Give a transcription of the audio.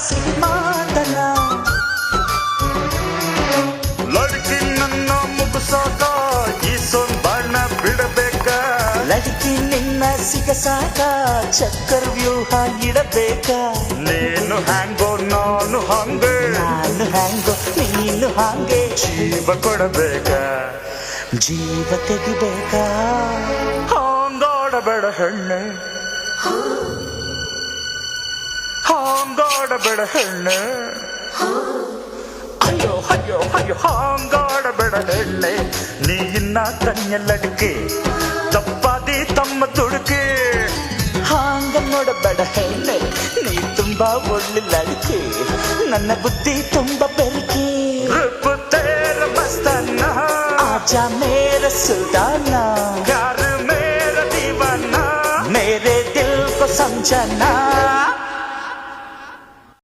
ಸಿಂಹಾತನ ಲಡ್ಕಿ ನನ್ನ ಮುಗಿಸಾಕ ಈ ಸೊಂಬಾಣ ಬಿಡಬೇಕ ಲಡ್ಕಿ ನಿನ್ನ ಸಿಗಸಾಕ ಚಕ್ಕರ್ ವ್ಯೂಹ ಇಡಬೇಕ ನೀನು ಹ್ಯಾಂಗೋ ನಾನು ಹಂಗೆ ನಾನು ಹ್ಯಾಂಗೋ ನೀನು ಹಾಗೆ ಜೀವ ಕೊಡಬೇಕ ಜೀವ ತೆಗಿಬೇಕಾ ಹಾಂಗಾಡಬೇಡ ಹೆಣ್ಣೆ ಹಾಂಗಾಡಬೇಡ ಹೆಣ್ಣೆ ಅಯ್ಯೋ ಅಯ್ಯೋ ಅಯ್ಯೋ ಹಾಂಗಾಡಬೇಡ ಹೆಣ್ಣೆ ನೀ ಇನ್ನ ಕನ್ಯಲ್ಲಡಿಕೆ ತಪ್ಪಾದಿ ತಮ್ಮ ತುಡುಕೆ ಹಾಂಗ ನೋಡಬೇಡ ಹೆಣ್ಣೆ ನೀ ತುಂಬಾ ಒಳ್ಳೆ ಲಡಿಕೆ ನನ್ನ ಬುದ್ಧಿ ತುಂಬಾ ಬೆರಕೆ ರೂಪ ತೇರ ಮಸ್ತನ್ನ आजा मेरा सुल्ताना प्यार मेरा दीवाना मेरे दिल को समझना